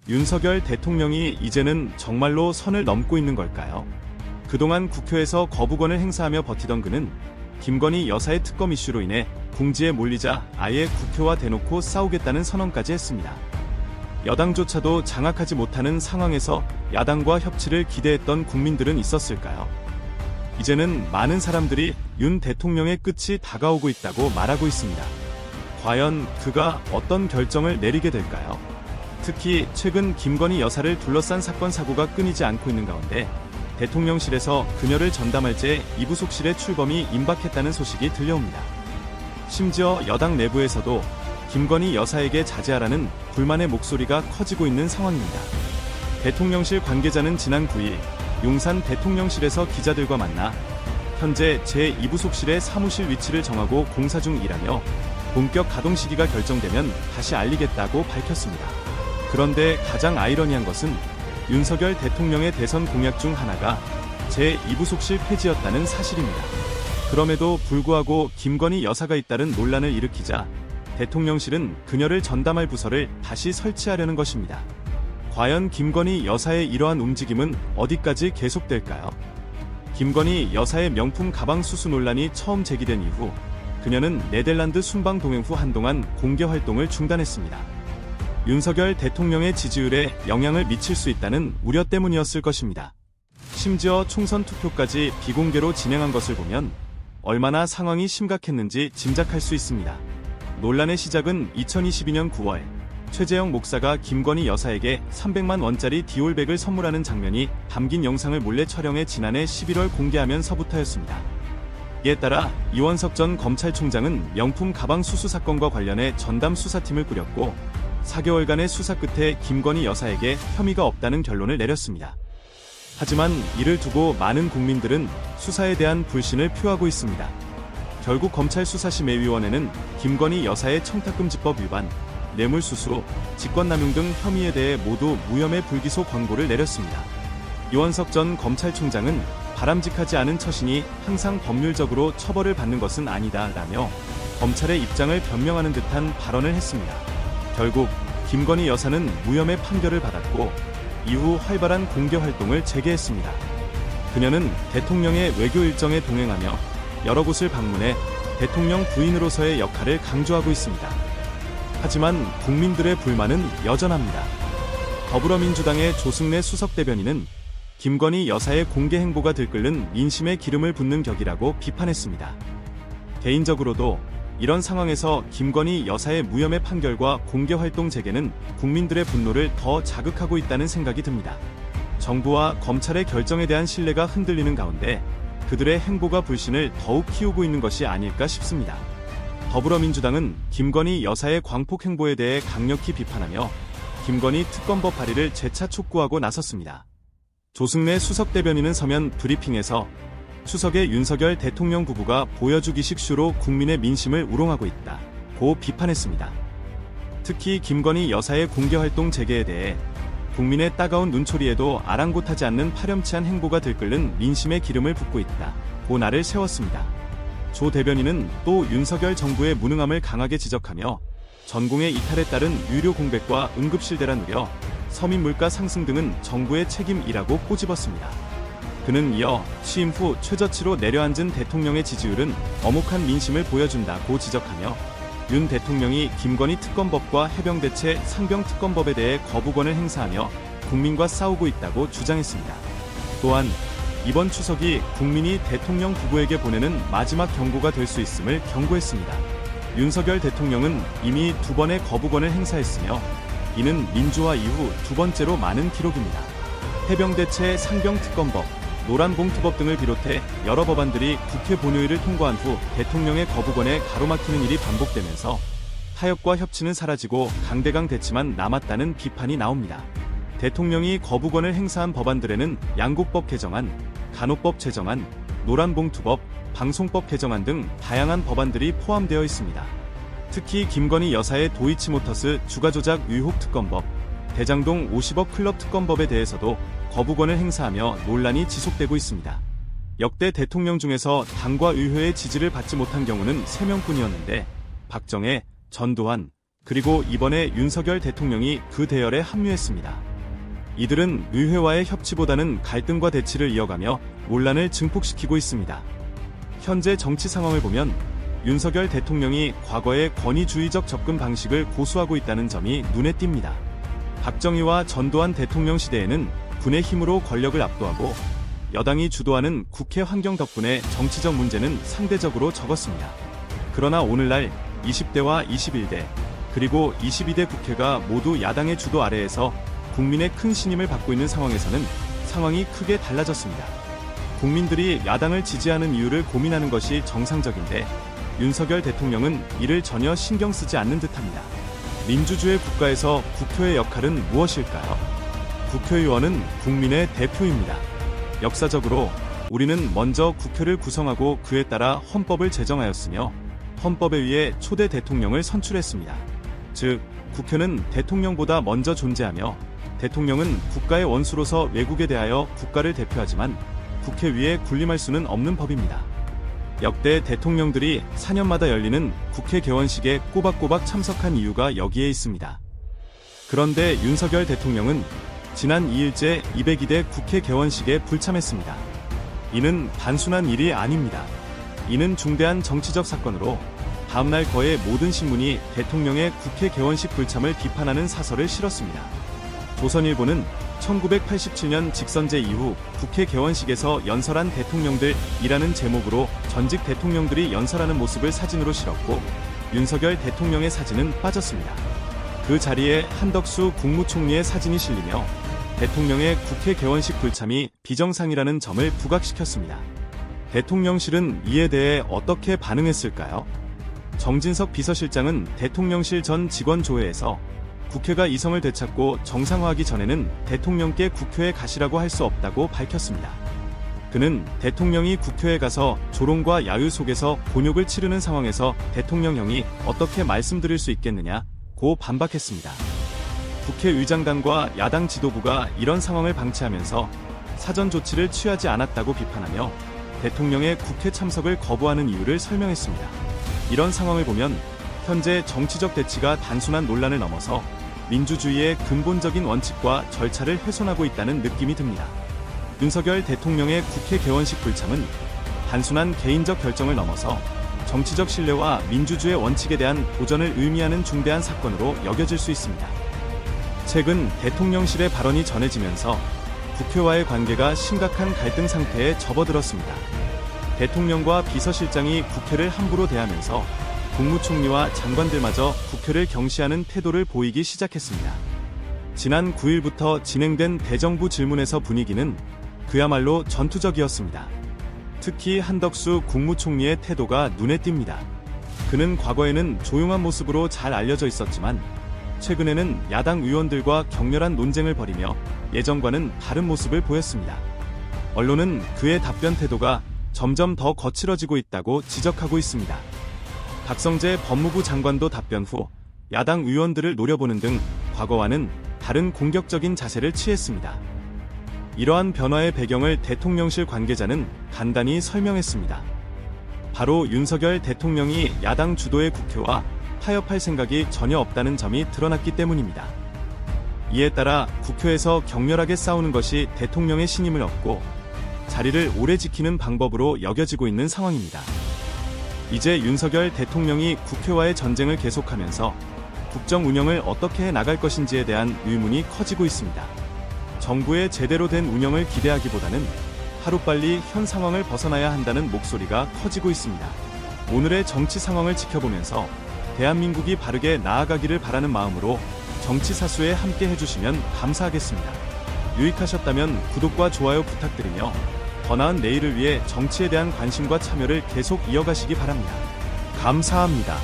윤석열 대통령이 이제는 정말로 선을 넘고 있는 걸까요? 그동안 국회에서 거부권을 행사하며 버티던 그는 김건희 여사의 특검 이슈로 인해 궁지에 몰리자 아예 국회와 대놓고 싸우겠다는 선언까지 했습니다. 여당조차도 장악하지 못하는 상황에서 야당과 협치를 기대했던 국민들은 있었을까요? 이제는 많은 사람들이 윤 대통령의 끝이 다가오고 있다고 말하고 있습니다. 과연 그가 어떤 결정을 내리게 될까요? 특히 최근 김건희 여사를 둘러싼 사건 사고가 끊이지 않고 있는 가운데 대통령실에서 그녀를 전담할제 이부속실의 출범이 임박했다는 소식이 들려옵니다. 심지어 여당 내부에서도 김건희 여사에게 자제하라는 불만의 목소리가 커지고 있는 상황입니다. 대통령실 관계자는 지난 9일 용산 대통령실에서 기자들과 만나 현재 제2부속실의 사무실 위치를 정하고 공사 중이라며 본격 가동 시기가 결정되면 다시 알리겠다고 밝혔습니다. 그런데 가장 아이러니한 것은 윤석열 대통령의 대선 공약 중 하나가 제2부속실 폐지였다는 사실입니다. 그럼에도 불구하고 김건희 여사가 잇따른 논란을 일으키자 대통령실은 그녀를 전담할 부서를 다시 설치하려는 것입니다. 과연 김건희 여사의 이러한 움직임은 어디까지 계속될까요? 김건희 여사의 명품 가방 수수 논란이 처음 제기된 이후 그녀는 네덜란드 순방 동행 후 한동안 공개 활동을 중단했습니다. 윤석열 대통령의 지지율에 영향을 미칠 수 있다는 우려 때문이었을 것입니다. 심지어 총선 투표까지 비공개로 진행한 것을 보면 얼마나 상황이 심각했는지 짐작할 수 있습니다. 논란의 시작은 2022년 9월 최재형 목사가 김건희 여사에게 300만 원짜리 디올백을 선물하는 장면이 담긴 영상을 몰래 촬영해 지난해 11월 공개하면서부터였습니다. 이에 따라 이원석 전 검찰총장은 명품 가방 수수 사건과 관련해 전담 수사팀을 꾸렸고 4개월간의 수사 끝에 김건희 여사에게 혐의가 없다는 결론을 내렸습니다. 하지만 이를 두고 많은 국민들은 수사에 대한 불신을 표하고 있습니다. 결국 검찰수사심의위원회는 김건희 여사의 청탁금지법 위반, 뇌물수수, 직권남용 등 혐의에 대해 모두 무혐의 불기소 권고를 내렸습니다. 이원석 전 검찰총장은 바람직하지 않은 처신이 항상 법률적으로 처벌을 받는 것은 아니다라며 검찰의 입장을 변명하는 듯한 발언을 했습니다. 결국 김건희 여사는 무혐의 판결을 받았고 이후 활발한 공개 활동을 재개했습니다. 그녀는 대통령의 외교 일정에 동행하며 여러 곳을 방문해 대통령 부인으로서의 역할을 강조하고 있습니다. 하지만 국민들의 불만은 여전합니다. 더불어민주당의 조승래 수석대변인은 김건희 여사의 공개 행보가 들끓는 민심에 기름을 붓는 격이라고 비판했습니다. 개인적으로도 이런 상황에서 김건희 여사의 무혐의 판결과 공개 활동 재개는 국민들의 분노를 더 자극하고 있다는 생각이 듭니다. 정부와 검찰의 결정에 대한 신뢰가 흔들리는 가운데 그들의 행보가 불신을 더욱 키우고 있는 것이 아닐까 싶습니다. 더불어민주당은 김건희 여사의 광폭 행보에 대해 강력히 비판하며 김건희 특검법 발의를 재차 촉구하고 나섰습니다. 조승래 수석대변인은 서면 브리핑에서 추석에 윤석열 대통령 부부가 보여주기식 쇼로 국민의 민심을 우롱하고 있다고 비판했습니다. 특히 김건희 여사의 공개활동 재개에 대해 국민의 따가운 눈초리에도 아랑곳하지 않는 파렴치한 행보가 들끓는 민심의 기름을 붓고 있다고 날을 세웠습니다. 조 대변인은 또 윤석열 정부의 무능함을 강하게 지적하며 전공의 이탈에 따른 유료 공백과 응급실 대란 우려, 서민 물가 상승 등은 정부의 책임이라고 꼬집었습니다. 그는 이어 취임 후 최저치로 내려앉은 대통령의 지지율은 엄혹한 민심을 보여준다고 지적하며 윤 대통령이 김건희 특검법과 해병대체 상병특검법에 대해 거부권을 행사하며 국민과 싸우고 있다고 주장했습니다. 또한 이번 추석이 국민이 대통령 부부에게 보내는 마지막 경고가 될 수 있음을 경고했습니다. 윤석열 대통령은 이미 2번의 거부권을 행사했으며 이는 민주화 이후 2번째로 많은 기록입니다. 해병대체 상병특검법, 노란봉투법 등을 비롯해 여러 법안들이 국회 본회의를 통과한 후 대통령의 거부권에 가로막히는 일이 반복되면서 타협과 협치는 사라지고 강대강 대치만 남았다는 비판이 나옵니다. 대통령이 거부권을 행사한 법안들에는 양곡법 개정안, 간호법 제정안, 노란봉투법, 방송법 개정안 등 다양한 법안들이 포함되어 있습니다. 특히 김건희 여사의 도이치모터스 주가조작 의혹 특검법, 대장동 50억 클럽 특검법에 대해서도 거부권을 행사하며 논란이 지속되고 있습니다. 역대 대통령 중에서 당과 의회의 지지를 받지 못한 경우는 3명뿐이었는데 박정혜, 전두환, 그리고 이번에 윤석열 대통령이 그 대열에 합류했습니다. 이들은 의회와의 협치보다는 갈등과 대치를 이어가며 논란을 증폭시키고 있습니다. 현재 정치 상황을 보면 윤석열 대통령이 과거의 권위주의적 접근 방식을 고수하고 있다는 점이 눈에 띕니다. 박정희와 전두환 대통령 시대에는 군의 힘으로 권력을 압도하고 여당이 주도하는 국회 환경 덕분에 정치적 문제는 상대적으로 적었습니다. 그러나 오늘날 20대와 21대 그리고 22대 국회가 모두 야당의 주도 아래에서 국민의 큰 신임을 받고 있는 상황에서는 상황이 크게 달라졌습니다. 국민들이 야당을 지지하는 이유를 고민하는 것이 정상적인데 윤석열 대통령은 이를 전혀 신경 쓰지 않는 듯합니다. 민주주의 국가에서 국회의 역할은 무엇일까요? 국회의원은 국민의 대표입니다. 역사적으로 우리는 먼저 국회를 구성하고 그에 따라 헌법을 제정하였으며 헌법에 의해 초대 대통령을 선출했습니다. 즉, 국회는 대통령보다 먼저 존재하며 대통령은 국가의 원수로서 외국에 대하여 국가를 대표하지만 국회 위에 군림할 수는 없는 법입니다. 역대 대통령들이 4년마다 열리는 국회 개원식에 꼬박꼬박 참석한 이유가 여기에 있습니다. 그런데 윤석열 대통령은 지난 2일째 202대 국회 개원식에 불참했습니다. 이는 단순한 일이 아닙니다. 이는 중대한 정치적 사건으로 다음날 거의 모든 신문이 대통령의 국회 개원식 불참을 비판하는 사설을 실었습니다. 조선일보는 1987년 직선제 이후 국회 개원식에서 연설한 대통령들이라는 제목으로 전직 대통령들이 연설하는 모습을 사진으로 실었고 윤석열 대통령의 사진은 빠졌습니다. 그 자리에 한덕수 국무총리의 사진이 실리며 대통령의 국회 개원식 불참이 비정상이라는 점을 부각시켰습니다. 대통령실은 이에 대해 어떻게 반응했을까요? 정진석 비서실장은 대통령실 전 직원 조회에서 국회가 이성을 되찾고 정상화하기 전에는 대통령께 국회에 가시라고 할 수 없다고 밝혔습니다. 그는 대통령이 국회에 가서 조롱과 야유 속에서 곤욕을 치르는 상황에서 대통령형이 어떻게 말씀드릴 수 있겠느냐고 반박했습니다. 국회의장단과 야당 지도부가 이런 상황을 방치하면서 사전 조치를 취하지 않았다고 비판하며 대통령의 국회 참석을 거부하는 이유를 설명했습니다. 이런 상황을 보면 현재 정치적 대치가 단순한 논란을 넘어서 민주주의의 근본적인 원칙과 절차를 훼손하고 있다는 느낌이 듭니다. 윤석열 대통령의 국회 개원식 불참은 단순한 개인적 결정을 넘어서 정치적 신뢰와 민주주의 원칙에 대한 도전을 의미하는 중대한 사건으로 여겨질 수 있습니다. 최근 대통령실의 발언이 전해지면서 국회와의 관계가 심각한 갈등 상태에 접어들었습니다. 대통령과 비서실장이 국회를 함부로 대하면서 국무총리와 장관들마저 국회를 경시하는 태도를 보이기 시작했습니다. 지난 9일부터 진행된 대정부 질문에서 분위기는 그야말로 전투적이었습니다. 특히 한덕수 국무총리의 태도가 눈에 띕니다. 그는 과거에는 조용한 모습으로 잘 알려져 있었지만 최근에는 야당 의원들과 격렬한 논쟁을 벌이며 예전과는 다른 모습을 보였습니다. 언론은 그의 답변 태도가 점점 더 거칠어지고 있다고 지적하고 있습니다. 박성재 법무부 장관도 답변 후 야당 의원들을 노려보는 등 과거와는 다른 공격적인 자세를 취했습니다. 이러한 변화의 배경을 대통령실 관계자는 간단히 설명했습니다. 바로 윤석열 대통령이 야당 주도의 국회와 타협할 생각이 전혀 없다는 점이 드러났기 때문입니다. 이에 따라 국회에서 격렬하게 싸우는 것이 대통령의 신임을 얻고 자리를 오래 지키는 방법으로 여겨지고 있는 상황입니다. 이제 윤석열 대통령이 국회와의 전쟁을 계속하면서 국정 운영을 어떻게 해 나갈 것인지에 대한 의문이 커지고 있습니다. 정부의 제대로 된 운영을 기대하기보다는 하루빨리 현 상황을 벗어나야 한다는 목소리가 커지고 있습니다. 오늘의 정치 상황을 지켜보면서 대한민국이 바르게 나아가기를 바라는 마음으로 정치사수에 함께 해주시면 감사하겠습니다. 유익하셨다면 구독과 좋아요 부탁드리며 더 나은 내일을 위해 정치에 대한 관심과 참여를 계속 이어가시기 바랍니다. 감사합니다.